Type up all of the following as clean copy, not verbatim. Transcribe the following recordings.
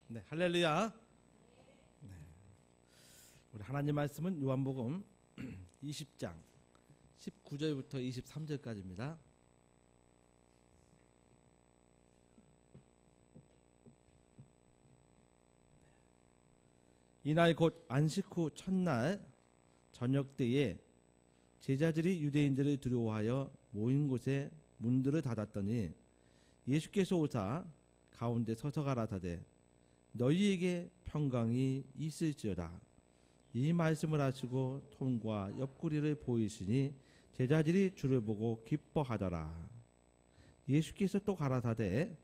네, 할렐루야. 네. 우리 하나님 말씀은 요한복음 20장 19절부터 23절까지입니다. 이날 곧 안식 후 첫날 저녁 때에 제자들이 유대인들을 두려워하여 모인 곳에 문들을 닫았더니 예수께서 오사 가운데 서서 가라사대 너희에게 평강이 있을지어다. 이 말씀을 하시고 손과 옆구리를 보이시니 제자들이 주를 보고 기뻐하더라. 예수께서 또 가라사대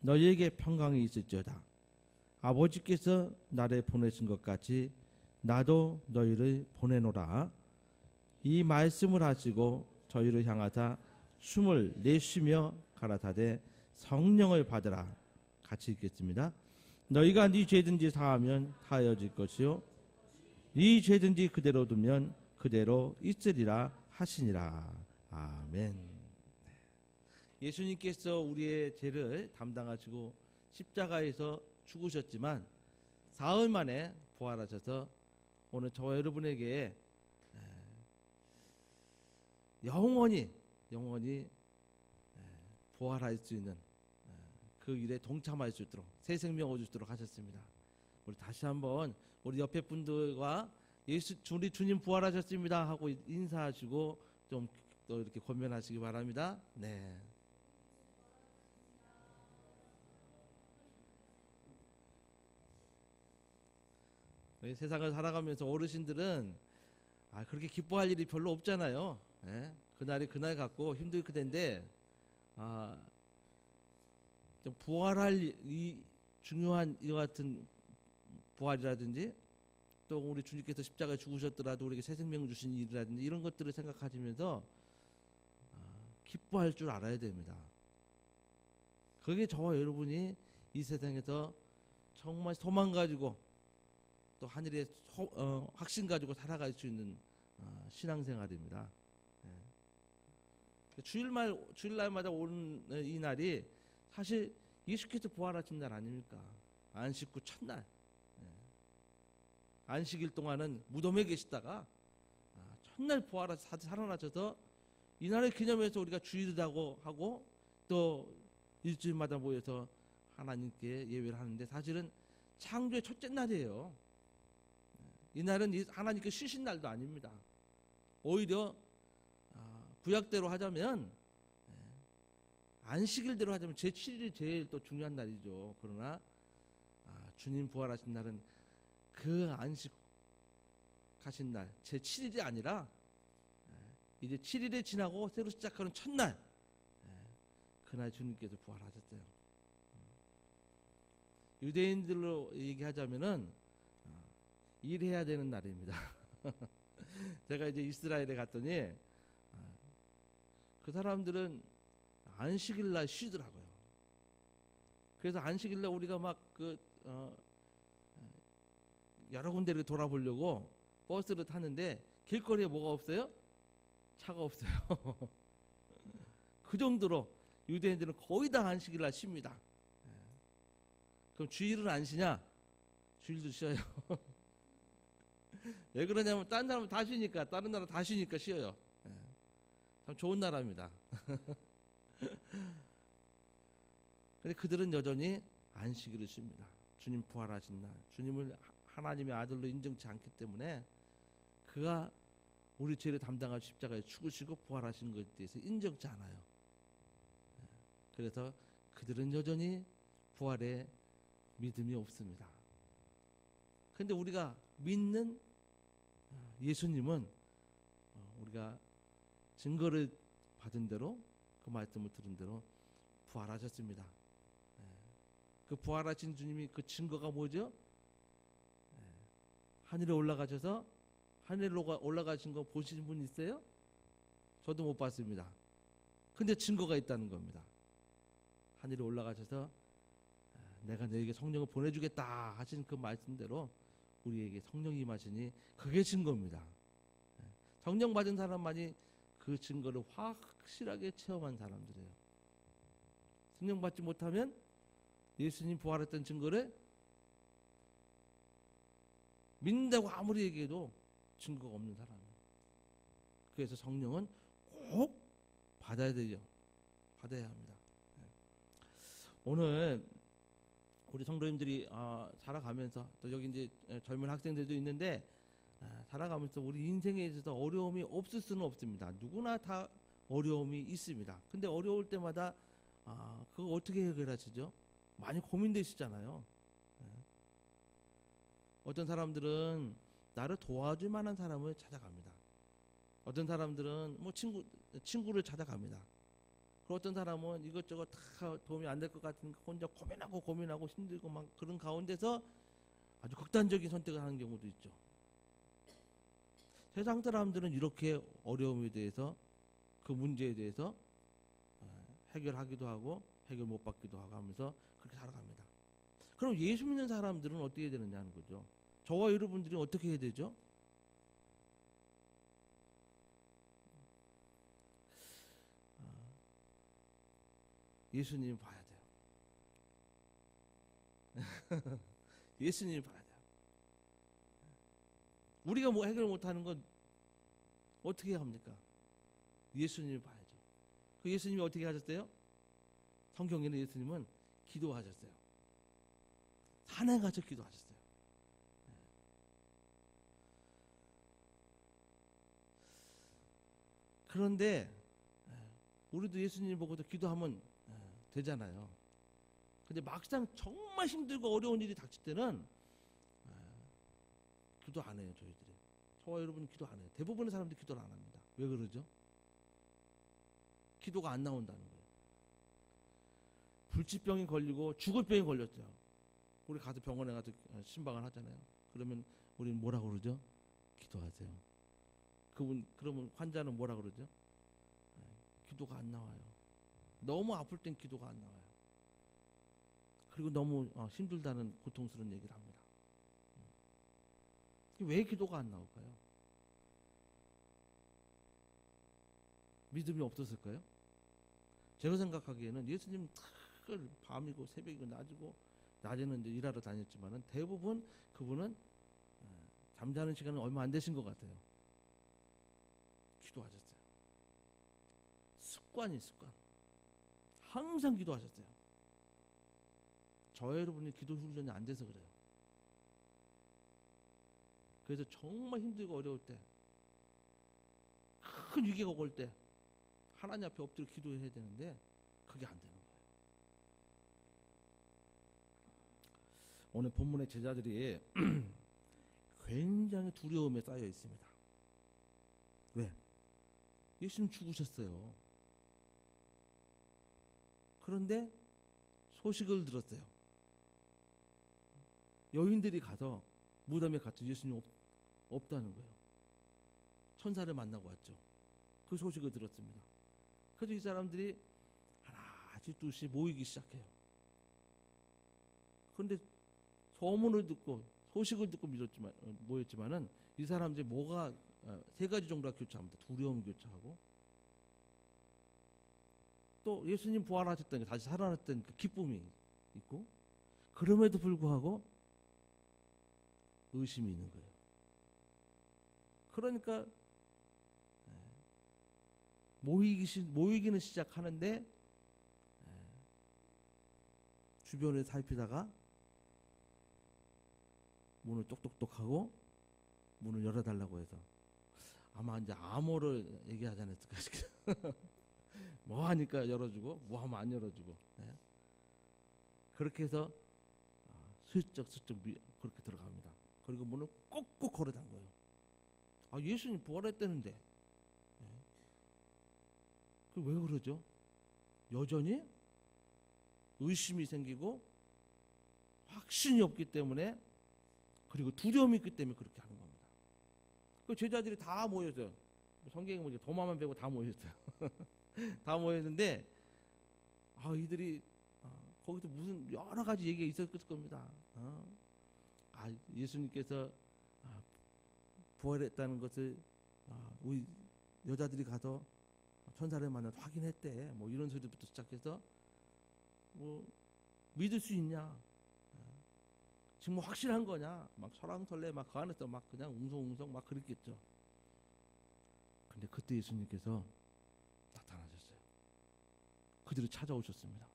너희에게 평강이 있을지어다. 아버지께서 나를 보내신 것 같이 나도 너희를 보내노라. 이 말씀을 하시고 저희를 향하사 숨을 내쉬며 가라사대 성령을 받으라. 같이 읽겠습니다. 너희가 네 죄든지 사하면 사하여질 것이요 네 죄든지 그대로 두면 그대로 있으리라 하시니라. 아멘. 예수님께서 우리의 죄를 담당하시고 십자가에서 죽으셨지만 사흘 만에 부활하셔서 오늘 저와 여러분에게 영원히 부활할 수 있는 그 일에 동참할 수 있도록 새 생명 얻을 수 있도록 하셨습니다. 우리 다시 한번 우리 옆에 분들과 우리 주님 부활하셨습니다 하고 인사하시고 좀 또 이렇게 권면하시기 바랍니다. 네. 세상을 살아가면서 어르신들은 그렇게 기뻐할 일이 별로 없잖아요. 예? 그날이 그날 같고 힘들 그대인데 좀 부활할 이 중요한 이 같은 부활이라든지 또 우리 주님께서 십자가에 죽으셨더라도 우리에게 새 생명 주신 일이라든지 이런 것들을 생각하시면서 기뻐할 줄 알아야 됩니다. 그게 저와 여러분이 이 세상에서 정말 소망 가지고 또 하늘의 확신 가지고 살아갈 수 있는 신앙생활입니다. 주일날마다 오는 이 날이 사실 예수께서 부활하신 날 아닙니까? 안식 후 첫날. 안식일 동안은 무덤에 계시다가 첫날 부활하셔서 살아나셔서 이날을 기념해서 우리가 주일이라고 하고 또 일주일마다 모여서 하나님께 예배를 하는데 사실은 창조의 첫째 날이에요. 이날은 하나님께 쉬신 날도 아닙니다. 오히려 구약대로 하자면 안식일대로 하자면 제7일이 제일 또 중요한 날이죠. 그러나 주님 부활하신 날은 그 안식하신 날 제7일이 아니라 이제 7일이 지나고 새로 시작하는 첫날 그날 주님께서 부활하셨어요. 유대인들로 얘기하자면은 일해야 되는 날입니다. 제가 이제 이스라엘에 갔더니 그 사람들은 안식일 날 쉬더라고요. 그래서 안식일 날 우리가 막 여러 군데를 돌아보려고 버스를 타는데 길거리에 뭐가 없어요? 차가 없어요. 그 정도로 유대인들은 거의 다 안식일 날 쉽니다. 그럼 주일은 안 쉬냐? 주일도 쉬어요. 왜 그러냐면 다른 사람은 다 쉬니까 다른 나라 다 쉬니까 쉬어요. 참 좋은 나라입니다. 근데 그들은 여전히 안식일을 쉽니다. 주님 부활하신 날 주님을 하나님의 아들로 인정치 않기 때문에 그가 우리 죄를 담당할 십자가에 죽으시고 부활하신 것에 대해서 인정치 않아요. 그래서 그들은 여전히 부활에 믿음이 없습니다. 그런데 우리가 믿는 예수님은 우리가 증거를 받은 대로 그 말씀을 들은 대로 부활하셨습니다. 그 부활하신 주님이 그 증거가 뭐죠? 하늘에 올라가셔서 하늘로 올라가신 거 보신 분 있어요? 저도 못 봤습니다. 근데 증거가 있다는 겁니다. 하늘에 올라가셔서 내가 너에게 성령을 보내주겠다 하신 그 말씀대로 우리에게 성령이 임하시니 그게 증거입니다. 성령 받은 사람만이 그 증거를 확실하게 체험한 사람들이에요. 성령 받지 못하면 예수님 부활했던 증거를 믿는다고 아무리 얘기해도 증거가 없는 사람이에요. 그래서 성령은 꼭 받아야 돼요. 받아야 합니다. 오늘 우리 성도님들이 살아가면서 또 여기 이제 젊은 학생들도 있는데 살아가면서 우리 인생에 있어서 어려움이 없을 수는 없습니다. 누구나 다 어려움이 있습니다. 근데 어려울 때마다 그거 어떻게 해결하시죠? 많이 고민되시잖아요. 어떤 사람들은 나를 도와줄 만한 사람을 찾아갑니다. 어떤 사람들은 뭐 친구를 찾아갑니다. 그리고 어떤 사람은 이것저것 다 도움이 안 될 것 같으니까 혼자 고민하고 힘들고 막 그런 가운데서 아주 극단적인 선택을 하는 경우도 있죠. 세상 사람들은 이렇게 어려움에 대해서 그 문제에 대해서 해결하기도 하고 해결 못 받기도 하고 하면서 그렇게 살아갑니다. 그럼 예수 믿는 사람들은 어떻게 해야 되느냐는 거죠. 저와 여러분들이 어떻게 해야 되죠? 예수님 봐야 돼요. 예수님 봐야 돼요. 우리가 뭐 해결 못하는 건 어떻게 합니까? 예수님을 봐야죠. 그 예수님이 어떻게 하셨어요? 성경에는 예수님은 기도하셨어요. 산에 가서 기도하셨어요. 그런데 우리도 예수님 보고도 기도하면 되잖아요. 근데 막상 정말 힘들고 어려운 일이 닥칠 때는 기도 안 해요. 저희들이. 저와 여러분은 기도 안 해요. 대부분의 사람들이 기도를 안 합니다. 왜 그러죠? 기도가 안 나온다는 거예요. 불치병이 걸리고 죽을 병이 걸렸어요. 우리 가서 병원에 가서 신방을 하잖아요. 그러면 우리는 뭐라고 그러죠? 기도하세요. 그러면 환자는 뭐라 그러죠? 기도가 안 나와요. 너무 아플 땐 기도가 안 나와요. 그리고 너무 힘들다는 고통스러운 얘기를 합니다. 왜 기도가 안 나올까요? 믿음이 없었을까요? 제가 생각하기에는 예수님 늘 밤이고 새벽이고 낮에는 이제 일하러 다녔지만은 대부분 그분은 잠자는 시간은 얼마 안 되신 것 같아요. 기도하셨어요. 습관. 항상 기도하셨어요. 저와 여러분이 기도 훈련이 안 돼서 그래요. 그래서 정말 힘들고 어려울 때, 큰 위기가 올 때 하나님 앞에 엎드려 기도해야 되는데 그게 안 되는 거예요. 오늘 본문의 제자들이 굉장히 두려움에 쌓여 있습니다. 왜? 예수님 죽으셨어요. 그런데 소식을 들었어요. 여인들이 가서 무덤에 가서 예수님 없다는 거예요. 천사를 만나고 왔죠. 그 소식을 들었습니다. 그래서 이 사람들이 하나씩 둘씩 모이기 시작해요. 그런데 소문을 듣고 소식을 듣고 모였지만은 이 사람들이 세 가지 정도가 교차합니다. 두려움 교차하고 또 예수님 부활하셨다니 다시 살아났던 그 기쁨이 있고 그럼에도 불구하고 의심이 있는 거예요. 그러니까 모이기는 시작하는데 주변을 살피다가 문을 똑똑똑하고 문을 열어달라고 해서 아마 이제 암호를 얘기하지 않았을까 싶어요. 뭐 하니까 열어주고 뭐 하면 안 열어주고 그렇게 해서 슬쩍 그렇게 들어갑니다. 그리고 문을 꼭꼭 걸어 잠궈요. 예수님 부활했다는데 왜 그러죠? 여전히 의심이 생기고 확신이 없기 때문에 그리고 두려움이 있기 때문에 그렇게 하는 겁니다. 그 제자들이 다 모였어요. 성경에 보니까 도마만 빼고 다 모였어요. 다 모였는데 이들이 거기서 무슨 여러 가지 얘기가 있었을 겁니다. 예수님께서 부활했다는 것을 우리 여자들이 가서 천사를 만나서 확인했대. 뭐 이런 소리부터 시작해서 뭐 믿을 수 있냐? 지금 뭐 확실한 거냐? 막 설왕설래 막 그 안에서 막 그냥 웅성웅성 막 그랬겠죠. 근데 그때 예수님께서 나타나셨어요. 그들을 찾아오셨습니다.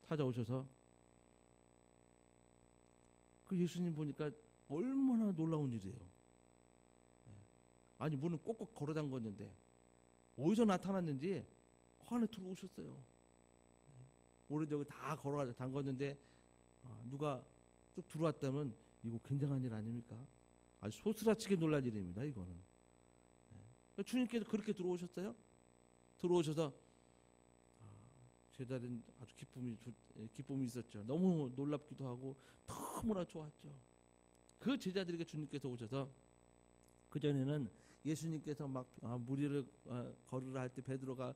찾아오셔서 그 예수님 보니까 얼마나 놀라운 일이에요. 아니 문은 꼭꼭 걸어 잠궜는데 어디서 나타났는지 그 안에 들어오셨어요. 오른쪽에 다 걸어 잠궜는데 누가 쭉 들어왔다면 이거 굉장한 일 아닙니까? 아주 소스라치게 놀란 일입니다. 이거는. 주님께서 그렇게 들어오셨어요. 들어오셔서 제자들은 아주 기쁨이 있었죠. 너무 놀랍기도 하고 너무나 좋았죠. 그 제자들에게 주님께서 오셔서 그 전에는 예수님께서 막 무리를 걸으라 할 때 베드로가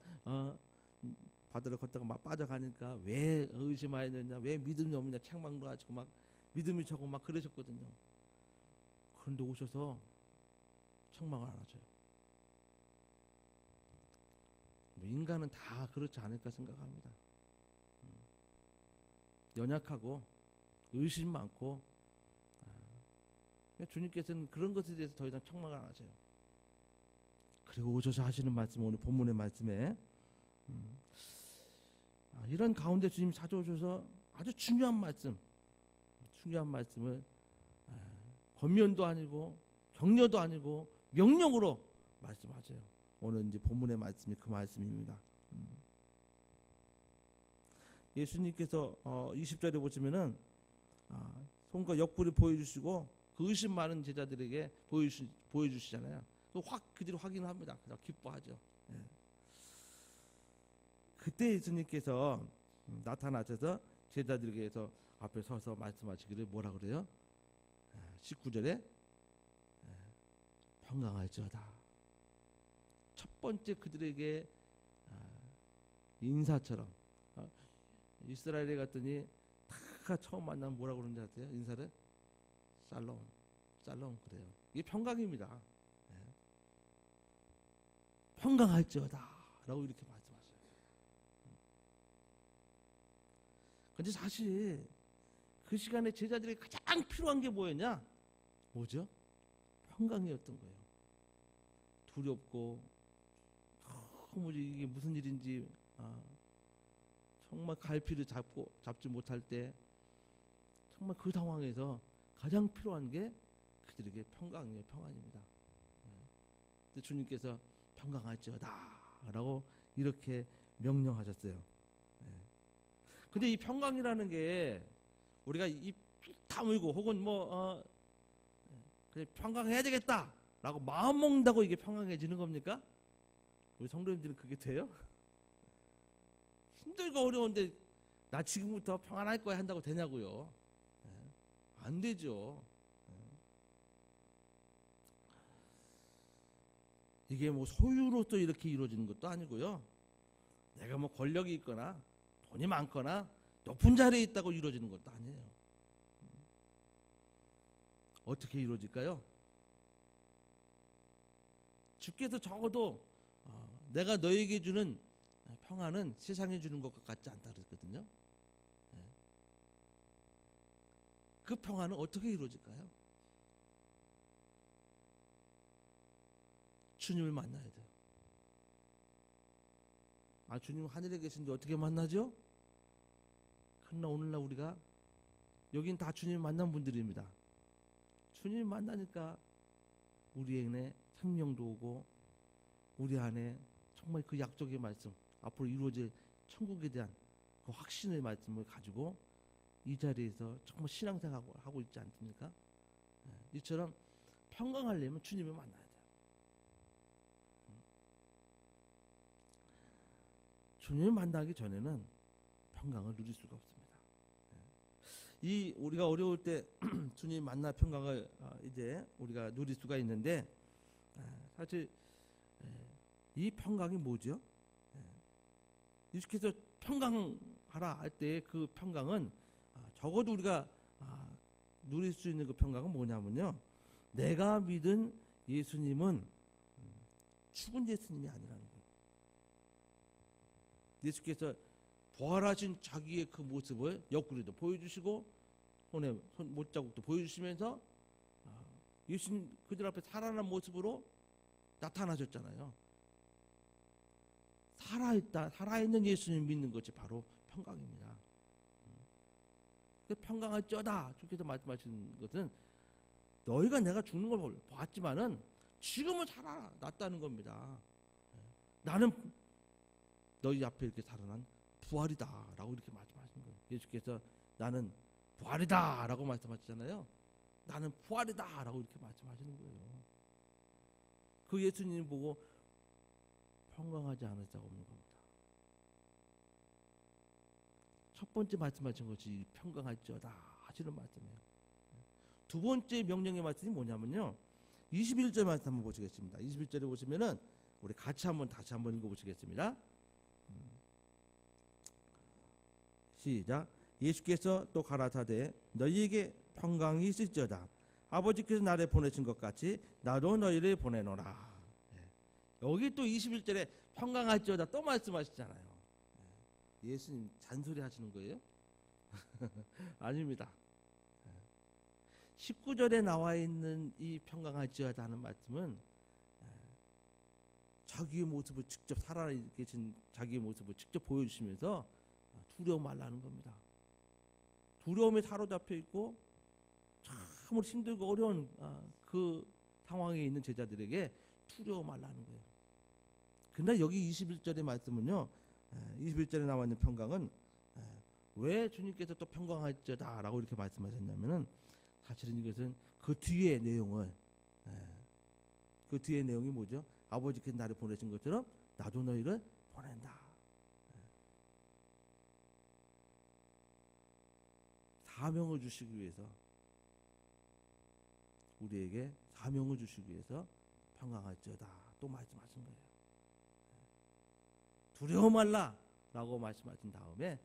바다를 걷다가 막 빠져가니까 왜 의심하였느냐, 왜 믿음이 없느냐 책망도 하시고 막 믿음이 적고 막 그러셨거든요. 그런데 오셔서 책망을 안 하셔요. 인간은 다 그렇지 않을까 생각합니다. 연약하고 의심 많고 주님께서는 그런 것에 대해서 더 이상 책망을 안 하세요. 그리고 오셔서 하시는 말씀, 오늘 본문의 말씀에 이런 가운데 주님이 찾아오셔서 아주 중요한 말씀을 권면도 아니고 격려도 아니고 명령으로 말씀하세요. 오늘 이제 본문의 말씀이 그 말씀입니다. 예수님께서 20절에 보시면은 손과 옆구리 보여주시고 그 의심 많은 제자들에게 보여주시잖아요. 또 그들이 확인합니다. 그냥 기뻐하죠. 그때 예수님께서 나타나셔서 제자들에게서 앞에 서서 말씀하시기를 뭐라 그래요? 19절에 평강할지어다. 첫 번째 그들에게 인사처럼 이스라엘에 갔더니 다 처음 만나면 뭐라고 그러는지 아세요? 인사를 샬롬 그래요. 이게 평강입니다. 평강할지어다 라고 이렇게 말씀하셔요. 근데 사실 그 시간에 제자들이 가장 필요한 게 뭐였냐? 뭐죠? 평강이었던 거예요. 두렵고 너무 이게 무슨 일인지 정말 갈피를 잡지 못할 때 정말 그 상황에서 가장 필요한 게 그들에게 평강이에요. 평안입니다. 근데 주님께서 평강할지어다 라고 이렇게 명령하셨어요. 근데 이 평강이라는 게 우리가 입 다물고 혹은 그냥 평강해야 되겠다 라고 마음 먹는다고 이게 평강해지는 겁니까? 우리 성도님들은 그게 돼요? 힘들고 어려운데 나 지금부터 평안할 거야 한다고 되냐고요? 안 되죠. 이게 뭐 소유로서 이렇게 이루어지는 것도 아니고요. 내가 뭐 권력이 있거나 돈이 많거나 높은 자리에 있다고 이루어지는 것도 아니에요. 어떻게 이루어질까요? 주께서 적어도 내가 너에게 주는 평안은 세상에 주는 것 같지 않다 그랬거든요. 그 평안은 어떻게 이루어질까요? 주님을 만나야 돼요. 주님 하늘에 계신데 어떻게 만나죠? 그러나 오늘날 우리가 여긴 다 주님 만난 분들입니다. 주님 만나니까 우리 안에 생명도 오고 우리 안에 정말 그 약속의 말씀 앞으로 이루어질 천국에 대한 그 확신의 말씀을 가지고 이 자리에서 정말 신앙생활을 하고 있지 않습니까? 이처럼 평강하려면 주님을 만나야 돼요. 주님을 만나기 전에는 평강을 누릴 수가 없습니다. 이 우리가 어려울 때 주님 만나 평강을 이제 우리가 누릴 수가 있는데 사실 이 평강이 뭐죠? 예수께서 평강하라 할 때 그 평강은 적어도 우리가 누릴 수 있는 그 평강은 뭐냐면요. 내가 믿은 예수님은 죽은 예수님이 아니라는 거예요. 예수께서 부활하신 자기의 그 모습을 옆구리도 보여주시고 손에 못자국도 보여주시면서 예수님 그들 앞에 살아난 모습으로 나타나셨잖아요. 살아있는 예수님 믿는 것이 바로 평강입니다. 평강할지어다 주께서 말씀하시는 것은 너희가 내가 죽는 걸 봤지만은 지금은 살아났다는 겁니다. 나는 너희 앞에 이렇게 살아난 부활이다 라고 이렇게 말씀하시는 거예요. 예수께서 나는 부활이다 라고 말씀하시잖아요. 나는 부활이다 라고 이렇게 말씀하시는 거예요. 그 예수님 보고 평강하지 않을 자가 없는 겁니다. 첫 번째 말씀하신 것이 평강할지어다 하시는 말씀이에요. 두 번째 명령의 말씀이 뭐냐면요. 21절 말씀 한번 보시겠습니다. 21절에 보시면은 우리 같이 다시 한번 읽어보시겠습니다. 시작. 예수께서 또 가라사대 너희에게 평강이 있을지어다. 아버지께서 나를 보내신 것 같이 나도 너희를 보내노라. 여기 또 21절에 평강할지어다 또 말씀하시잖아요. 예수님 잔소리 하시는 거예요? 아닙니다. 19절에 나와 있는 이 평강할지어다 하는 말씀은 자기의 모습을 직접 살아계신 자기의 모습을 직접 보여주시면서 두려움 말라는 겁니다. 두려움에 사로잡혀 있고 참으로 힘들고 어려운 그 상황에 있는 제자들에게 두려움 말라는 거예요. 근데 여기 21절의 말씀은요. 21절에 나와 있는 평강은 왜 주님께서 또 평강할지어다 라고 이렇게 말씀하셨냐면은 사실은 이것은 그 뒤의 내용을 그 뒤의 내용이 뭐죠? 아버지께서 나를 보내신 것처럼 나도 너희를 보낸다. 사명을 주시기 위해서 우리에게 사명을 주시기 위해서 평강할지어다 또 말씀하신 거예요. 두려워 말라 라고 말씀하신 다음에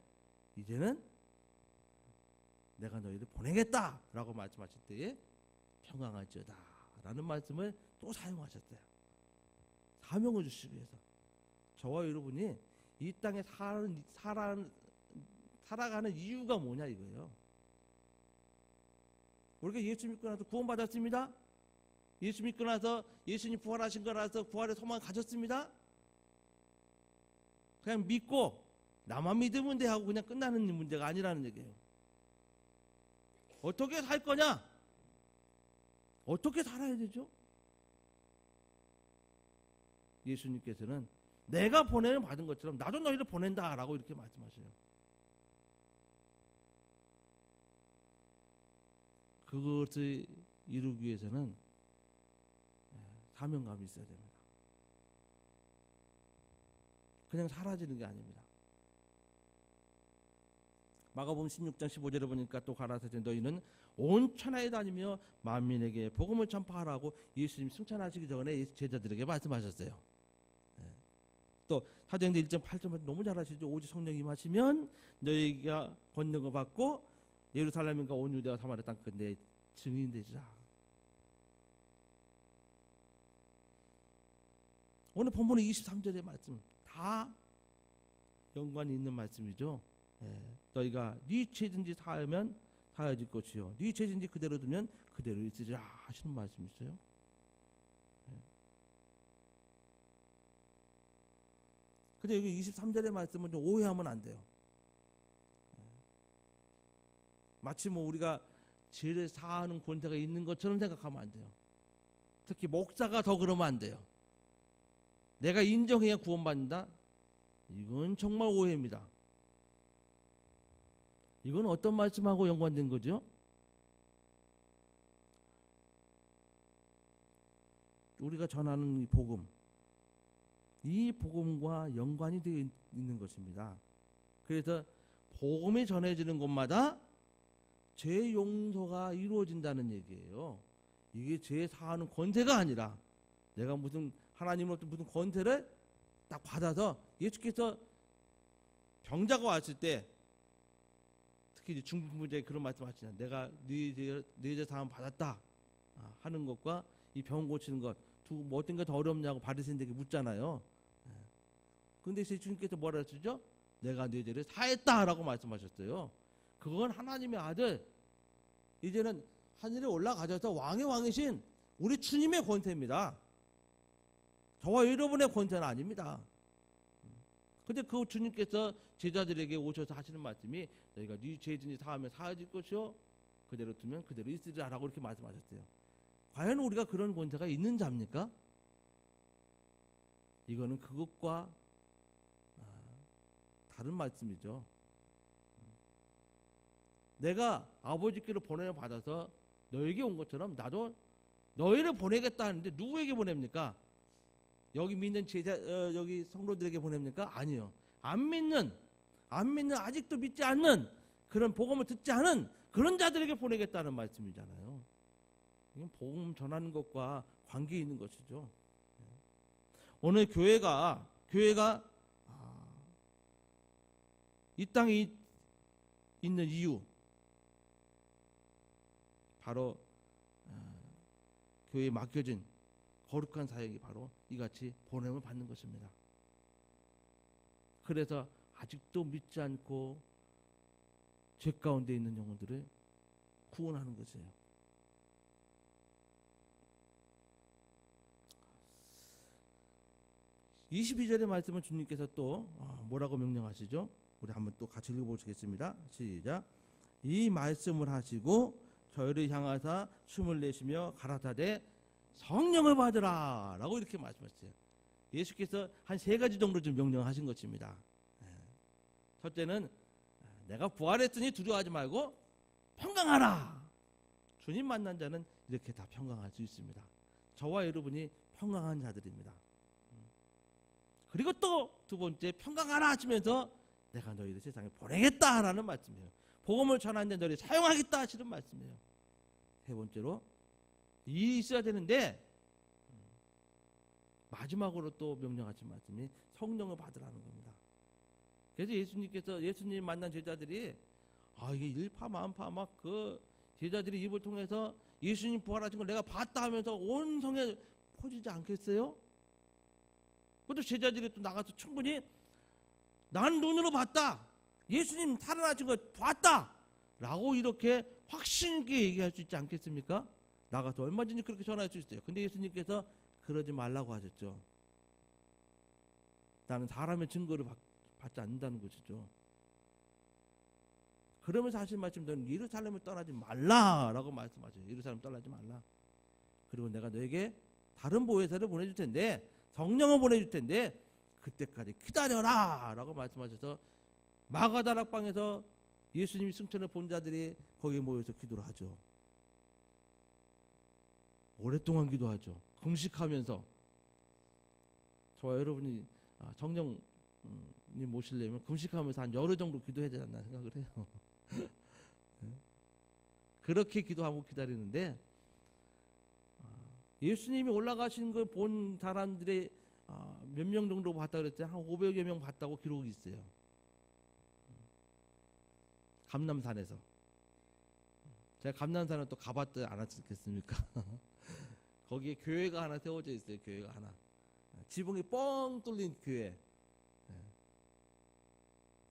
이제는 내가 너희를 보내겠다 라고 말씀하실 때에 평강할지어다 라는 말씀을 또 사용하셨어요. 사명을 주시기 위해서 저와 여러분이 이 땅에 살아가는 이유가 뭐냐 이거예요. 우리가 예수 믿고 나서 구원받았습니다. 예수 믿고 나서 예수님 부활하신 거라서 부활의 소망 가졌습니다. 그냥 믿고 나만 믿으면 돼 하고 그냥 끝나는 문제가 아니라는 얘기예요. 어떻게 살 거냐? 어떻게 살아야 되죠? 예수님께서는 내가 보내는 받은 것처럼 나도 너희를 보낸다 라고 이렇게 말씀하셔요. 그것을 이루기 위해서는 사명감이 있어야 됩니다. 그냥 사라지는 게 아닙니다. 마가복음 16장 15절에 보니까 또 가라사대 너희는 온 천하에 다니며 만민에게 복음을 전파하라고 예수님 승천하시기 전에 제자들에게 말씀하셨어요. 또 사도행전 1장 8절 너무 잘 아시죠? 오직 성령이 임하시면 너희가 권능을 받고 예루살렘과 온 유대와 사마리아 땅 끝내 증인 되리라. 오늘 본문의 23절의 말씀 다 연관이 있는 말씀이죠. 너희가 네 죄든지 사하면 사하질 것이요 네 죄든지 그대로 두면 그대로 있으리라 하시는 말씀이 있어요. 근데 여기 23절의 말씀은 좀 오해하면 안 돼요. 마치 뭐 우리가 죄를 사하는 권세가 있는 것처럼 생각하면 안 돼요. 특히 목사가 더 그러면 안 돼요. 내가 인정해야 구원받는다? 이건 정말 오해입니다. 이건 어떤 말씀하고 연관된 거죠? 우리가 전하는 이 복음, 이 복음과 연관이 되어 있는 것입니다. 그래서 복음이 전해지는 곳마다 죄 용서가 이루어진다는 얘기예요. 이게 죄 사하는 권세가 아니라 내가 무슨 하나님으로부터 무슨 권세를 딱 받아서 예수께서 병자가 왔을 때 특히 이제 중풍부자에 그런 말씀하시잖아요. 내가 네 죄 사함 받았다 하는 것과 이 병 고치는 것 뭐 어떤 게 더 어렵냐고 바리새인들에게 묻잖아요. 근데 주님께서 뭐라 하시죠? 내가 네 죄를 사했다라고 말씀하셨어요. 그건 하나님의 아들, 이제는 하늘에 올라가셔서 왕의 왕이신 우리 주님의 권세입니다. 저와 여러분의 권세는 아닙니다. 근데 그 주님께서 제자들에게 오셔서 하시는 말씀이 너희가 네 죄진이 사하면 사해질 것이요 그대로 두면 그대로 있으리라라고 이렇게 말씀하셨어요. 과연 우리가 그런 권세가 있는 자입니까? 이거는 그것과 다른 말씀이죠. 내가 아버지께로 보내어 받아서 너에게 온 것처럼 나도 너희를 보내겠다 하는데 누구에게 보냅니까? 여기 믿는 제자 여기 성도들에게 보냅니까? 아니요. 안 믿는 아직도 믿지 않는 그런 복음을 듣지 않은 그런 자들에게 보내겠다는 말씀이잖아요. 이건 복음 전하는 것과 관계 있는 것이죠. 오늘 교회가 이 땅에 있는 이유, 바로 교회에 맡겨진 거룩한 사역이 바로 이같이 보냄을 받는 것입니다. 그래서 아직도 믿지 않고 죄 가운데 있는 영혼들을 구원하는 것이에요. (22절의) 말씀은 주님께서 또 뭐라고 명령하시죠? 우리 한번 또 같이 읽어보시겠습니다. 시작. 이 말씀을 하시고 저희를 향하사 춤을 내시며 가라사대 성령을 받으라 라고 이렇게 말씀하셨어요. 예수께서 한 3가지 정도 좀 명령하신 것입니다. 첫째는 내가 부활했으니 두려워하지 말고 평강하라. 주님 만난 자는 이렇게 다 평강할 수 있습니다. 저와 여러분이 평강한 자들입니다. 그리고 또 두 번째, 평강하라 하시면서 내가 너희를 세상에 보내겠다라는 말씀이에요. 복음을 전하는데 너희를 사용하겠다 하시는 말씀이에요. 세 번째로 일이 있어야 되는데 마지막으로 또 명령하신 말씀이 성령을 받으라는 겁니다. 그래서 예수님 만난 제자들이 이게 일파만파 막 그 제자들이 입을 통해서 예수님 부활하신 걸 내가 봤다 하면서 온 성에 퍼지지 않겠어요? 그것도 제자들이 또 나가서 충분히 난 눈으로 봤다, 예수님 살아나신 걸 봤다 라고 이렇게 확신 있게 얘기할 수 있지 않겠습니까? 나가서 얼마든지 그렇게 전할 수 있어요. 근데 예수님께서 그러지 말라고 하셨죠. 나는 사람의 증거를 받지 않는다는 것이죠. 그러면서 하신 말씀, 너는 예루살렘을 떠나지 말라라고 말씀하셔요. 예루살렘 떠나지 말라. 그리고 내가 너에게 다른 보혜사를 보내줄 텐데, 성령을 보내줄 텐데 그때까지 기다려라 라고 말씀하셔서 마가다락방에서 예수님이 승천을 본 자들이 거기에 모여서 기도를 하죠. 오랫동안 기도하죠. 금식하면서. 저와 여러분이 성령님 모시려면 금식하면서 한 열흘 정도 기도해야 되지 않나 생각을 해요. 그렇게 기도하고 기다리는데 예수님이 올라가신 걸 본 사람들의 몇 명 정도 봤다 그랬죠? 한 500여 명 봤다고 기록이 있어요. 감람산에서. 제가 감람산을 또 가봤지 않았겠습니까? 거기에 교회가 하나 세워져 있어요. 교회가 하나. 지붕이 뻥 뚫린 교회.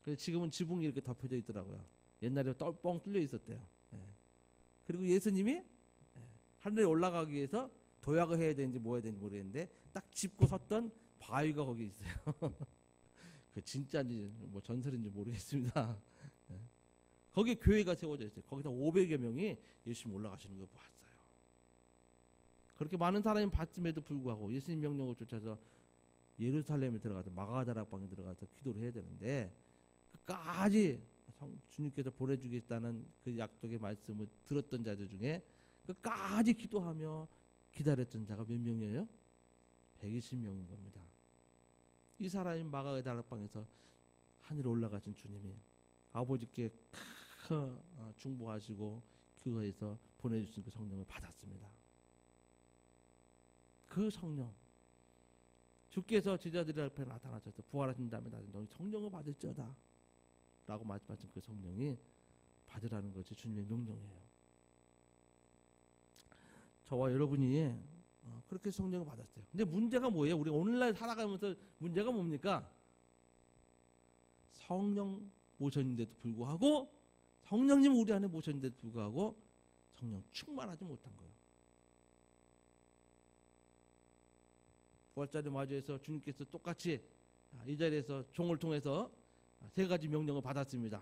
그래서 지금은 지붕이 이렇게 덮여져 있더라고요. 옛날에 뻥 뚫려 있었대요. 그리고 예수님이 하늘에 올라가기 위해서 도약을 해야 되는지 뭐 해야 되는지 모르겠는데 딱 짚고 섰던 바위가 거기 있어요. 그 진짜인지 뭐 전설인지 모르겠습니다. 거기에 교회가 세워져 있어요. 거기서 500여 명이 예수님 올라가시는 걸 봤어요. 그렇게 많은 사람이 봤음에도 불구하고 예수님 명령을 쫓아서 예루살렘에 들어가서 마가다락방에 들어가서 기도를 해야 되는데 끝까지 주님께서 보내주겠다는 그 약속의 말씀을 들었던 자들 중에 끝까지 기도하며 기다렸던 자가 몇 명이에요? 120명인 겁니다. 이 사람이 마가다락방에서 하늘에 올라가신 주님이 아버지께 중보하시고 그거에서 보내주신 그 성령을 받았습니다. 그 성령, 주께서 제자들 앞에 나타나셔서 부활하신 다음에 너희 성령을 받을지어다 라고 말씀하신 그 성령이 받으라는 것이 주님의 명령이에요. 저와 여러분이 그렇게 성령을 받았어요. 근데 문제가 뭐예요? 우리 오늘날 살아가면서 문제가 뭡니까? 성령 모셨는데도 불구하고, 성령님 우리 안에 모셨는데도 불구하고 성령 충만하지 못한 거예요. 부활절을 맞이해서 주님께서 똑같이 이 자리에서 종을 통해서 세 가지 명령을 받았습니다.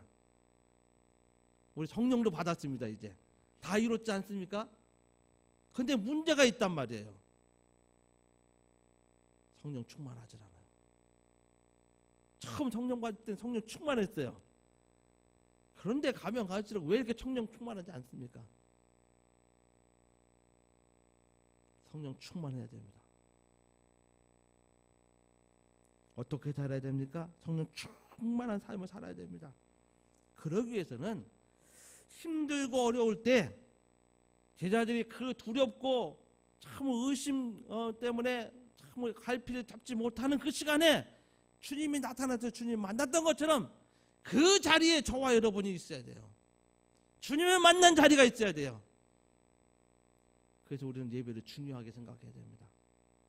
우리 성령도 받았습니다. 이제 다 이뤘지 않습니까? 근데 문제가 있단 말이에요. 성령 충만하지 않아요. 처음 성령 받을 때 성령 충만했어요. 그런데 가면 갈수록 왜 이렇게 성령 충만하지 않습니까? 성령 충만해야 됩니다. 어떻게 살아야 됩니까? 성령 충만한 삶을 살아야 됩니다. 그러기 위해서는 힘들고 어려울 때 제자들이 그 두렵고 참 의심 때문에 참 갈피를 잡지 못하는 그 시간에 주님이 나타나서 주님 만났던 것처럼 그 자리에 저와 여러분이 있어야 돼요. 주님을 만난 자리가 있어야 돼요. 그래서 우리는 예배를 중요하게 생각해야 됩니다.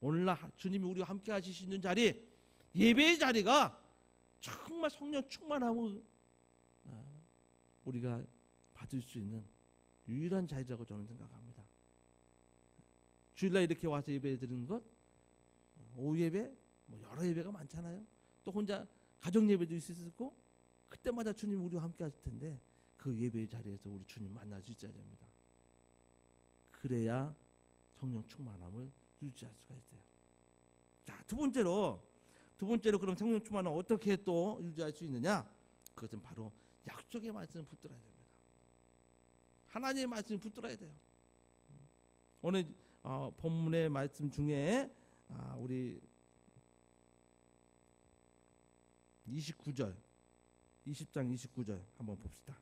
오늘날 주님이 우리와 함께 하실 수 있는 자리, 예배의 자리가 정말 성령 충만함을 우리가 받을 수 있는 유일한 자리라고 저는 생각합니다. 주일날 이렇게 와서 예배 드리는 것, 오후 예배, 뭐 여러 예배가 많잖아요. 또 혼자 가정 예배도 있을 수 있고, 그때마다 주님 우리와 함께 하실 텐데 그 예배의 자리에서 우리 주님 만날 수 있어야 됩니다. 그래야 성령 충만함을 유지할 수가 있어요. 자, 두 번째로 그럼 성령 충만함을 어떻게 또 유지할 수 있느냐? 그것은 바로 약속의 말씀을 붙들어야 됩니다. 하나님의 말씀을 붙들어야 돼요. 오늘 본문의 말씀 중에 우리 20장 29절 한번 봅시다.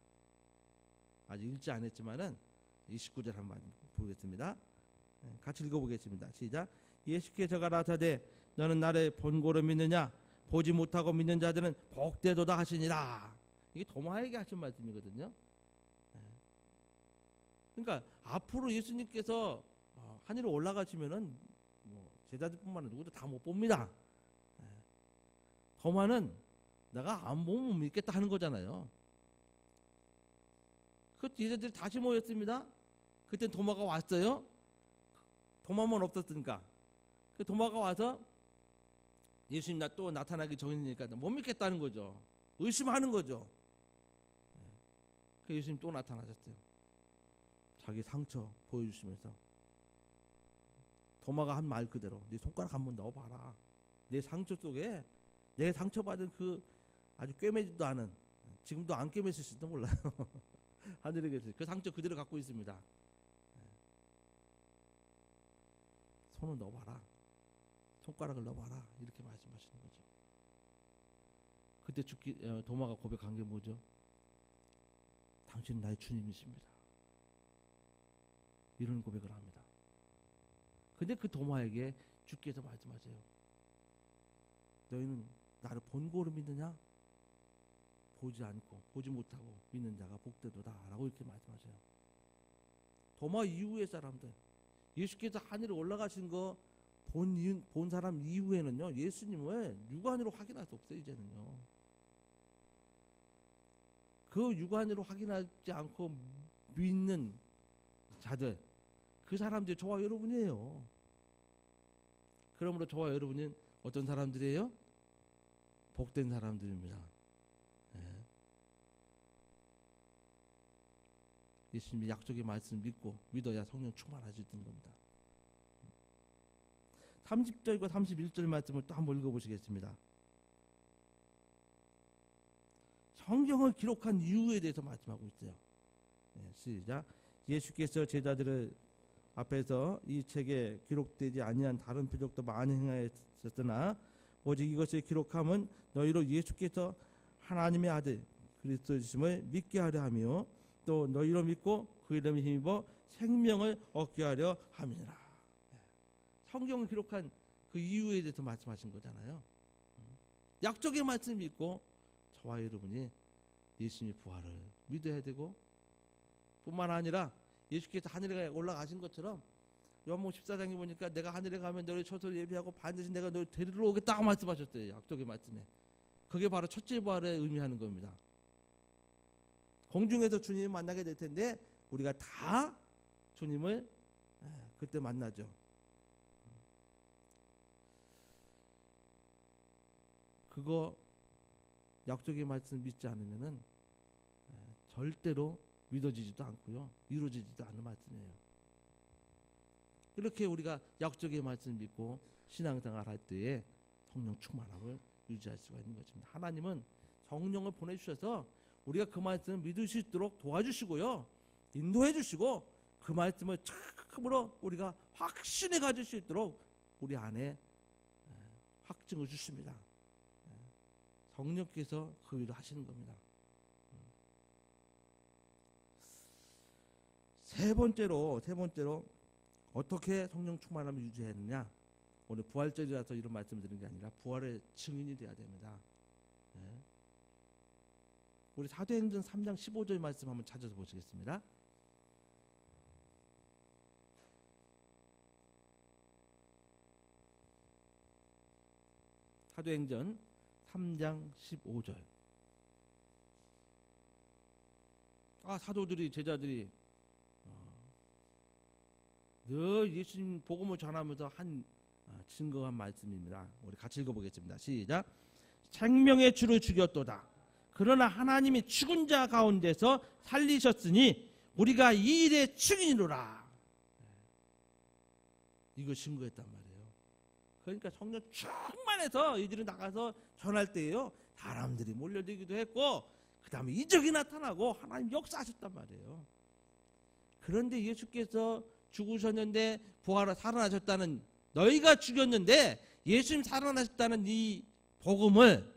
아직 읽지 않았지만은 29절 한번 보겠습니다. 같이 읽어보겠습니다. 시작. 예수께서 가라사대 너는 나를 본고로 믿느냐? 보지 못하고 믿는 자들은 복되도다 하시니라. 이게 도마에게 하신 말씀이거든요. 그러니까 앞으로 예수님께서 하늘로 올라가시면은 뭐 제자들뿐만 아니라 누구도 다 못 봅니다. 도마는 내가 안 보면 못 믿겠다 하는 거잖아요. 그 제자들이 다시 모였습니다. 그때 도마가 왔어요. 도마만 없었으니까. 그 도마가 와서 예수님 나 또 나타나기 전이니까 못 믿겠다는 거죠. 의심하는 거죠. 그 예수님 또 나타나셨어요. 자기 상처 보여주시면서 도마가 한 말 그대로 네 손가락 한번 넣어봐라. 내 상처 속에 내 상처받은 그 아주 꿰매지도 않은, 지금도 안 꿰매실지도 몰라요. 하늘에 계세요. 그 상처 그대로 갖고 있습니다. 손을 넣어봐라. 손가락을 넣어봐라. 이렇게 말씀하시는 거죠. 그때 도마가 고백한 게 뭐죠? 당신은 나의 주님이십니다. 이런 고백을 합니다. 근데 그 도마에게 주께서 말씀하세요. 너희는 나를 본고로 믿느냐? 보지 않고 보지 못하고 믿는 자가 복되도다 라고 이렇게 말씀하세요. 도마 이후의 사람들, 예수께서 하늘에 올라가신 거 본 사람 이후에는요, 예수님을 육안으로 확인할 수 없어요. 이제는요. 그 육안으로 확인하지 않고 믿는 자들, 그 사람들이 저와 여러분이에요. 그러므로 저와 여러분은 어떤 사람들이에요? 복된 사람들입니다. 예수님의 약속의 말씀을 믿어야 성령 충만할 수 있는 겁니다. 30절과 31절 말씀을 또 한번 읽어보시겠습니다. 성경을 기록한 이유에 대해서 말씀하고 있어요. 시작. 예수께서 제자들을 앞에서 이 책에 기록되지 아니한 다른 표적도 많이 행하였으나 오직 이것을 기록함은 너희로 예수께서 하나님의 아들 그리스도이심을 믿게 하려 하며 또 너희로 믿고 그 이름에 힘입어 생명을 얻게 하려 함이니라. 성경을 기록한 그 이유에 대해서 말씀하신 거잖아요. 약속의 말씀이 있고 저와 여러분이 예수님의 부활을 믿어야 되고, 뿐만 아니라 예수께서 하늘에 올라가신 것처럼 요한복음 14장에 보니까 내가 하늘에 가면 너를 초소를 예비하고 반드시 내가 너를 데리러 오겠다고 말씀하셨어요. 약속의 말씀에. 그게 바로 첫째 부활을 의미하는 겁니다. 공중에서 주님을 만나게 될 텐데 우리가 다 주님을 그때 만나죠. 그거 약속의 말씀 믿지 않으면은 절대로 믿어지지도 않고요, 이루어지지도 않는 말씀이에요. 이렇게 우리가 약속의 말씀 믿고 신앙생활 할 때에 성령 충만함을 유지할 수가 있는 것입니다. 하나님은 성령을 보내주셔서 우리가 그 말씀을 믿을 수 있도록 도와주시고요, 인도해 주시고 그 말씀을 참으로 우리가 확신에 가질 수 있도록 우리 안에 확증을 주십니다. 성령께서 그 일을 하시는 겁니다. 세 번째로 어떻게 성령 충만함을 유지했느냐? 오늘 부활절이라서 이런 말씀을 드리는 게 아니라 부활의 증인이 돼야 됩니다. 우리 사도행전 3장 15절 말씀 한번 찾아서 보시겠습니다. 사도행전 3장 15절. 사도들이, 제자들이 늘 예수님 복음을 전하면서 한 증거한 말씀입니다. 우리 같이 읽어보겠습니다. 시작. 생명의 주를 죽였도다. 그러나 하나님이 죽은 자 가운데서 살리셨으니 우리가 이 일의 증인이로라. 이거 증거했단 말이에요. 그러니까 성령 충만해서 이들이 나가서 전할 때에요, 사람들이 몰려들기도 했고 그 다음에 이적이 나타나고 하나님 역사하셨단 말이에요. 그런데 예수께서 죽으셨는데 부활하 살아나셨다는, 너희가 죽였는데 예수님 살아나셨다는 이 복음을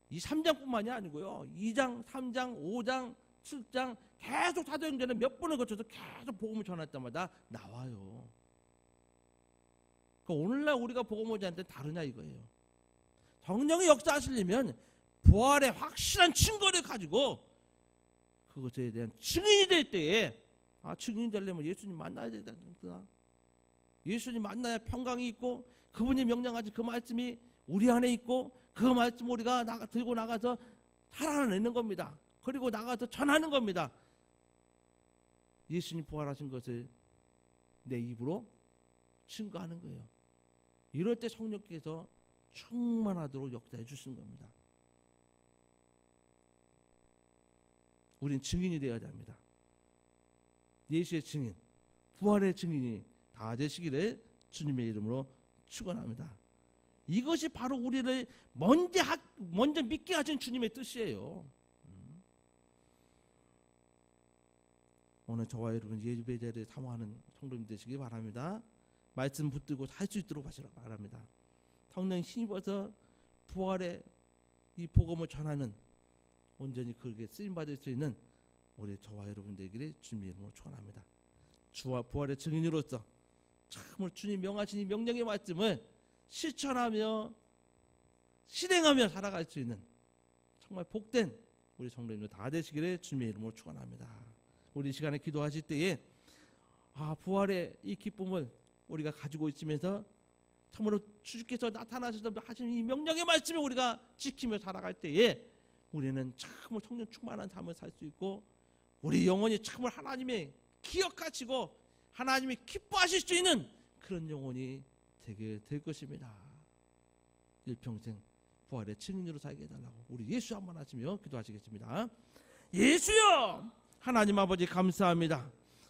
이 3장뿐만이 아니고요, 2장, 3장, 5장, 7장 계속 사도행전에 몇 번을 거쳐서 계속 복음을 전할 때마다 나와요. 그러니까 오늘날 우리가 복음을 전할 때 다르냐 이거예요. 성령이 역사하시려면 부활의 확실한 증거를 가지고 그것에 대한 증인이 될 때에, 증인이 되려면 예수님 만나야 된다. 예수님 만나야 평강이 있고 그분이 명령하신 그 말씀이 우리 안에 있고 그 말씀 우리가 들고 나가서 살아내는 겁니다. 그리고 나가서 전하는 겁니다. 예수님 부활하신 것을 내 입으로 증거하는 거예요. 이럴 때 성령께서 충만하도록 역사해 주시는 겁니다. 우린 증인이 되어야 합니다. 예수의 증인, 부활의 증인이 다 되시기를 주님의 이름으로 축원합니다. 이것이 바로 우리를 먼저 믿게 하신 주님의 뜻이에요. 오늘 저와 여러분 예배자를 사모하는 성도님 되시기 바랍니다. 말씀 붙들고 살 수 있도록 하시기 바랍니다. 성령 힘입어서 부활의 이 복음을 전하는, 온전히 그렇게 쓰임받을 수 있는 우리 저와 여러분 되기를 주님의 이름으로 축원합니다. 주와 부활의 증인으로서 참으로 주님 명하신 이 명령의 말씀을 실천하며 실행하며 살아갈 수 있는 정말 복된 우리 성도님들 다 되시기를 주님의 이름으로 축원합니다. 우리 시간에 기도하실 때에 부활의 이 기쁨을 우리가 가지고 있으면서 참으로 주께서 나타나셔서 하신 이 명령의 말씀을 우리가 지키며 살아갈 때에 우리는 참으로 성령 충만한 삶을 살 수 있고 우리 영혼이 참으로 하나님의 기억하시고 하나님이 기뻐하실 수 있는 그런 영혼이 되게 될 것입니다. 일평생 부활의 증인으로 살게 해달라고 우리 예수 한번 하시며 기도하시겠습니다. 예수여, 하나님 아버지 감사합니다.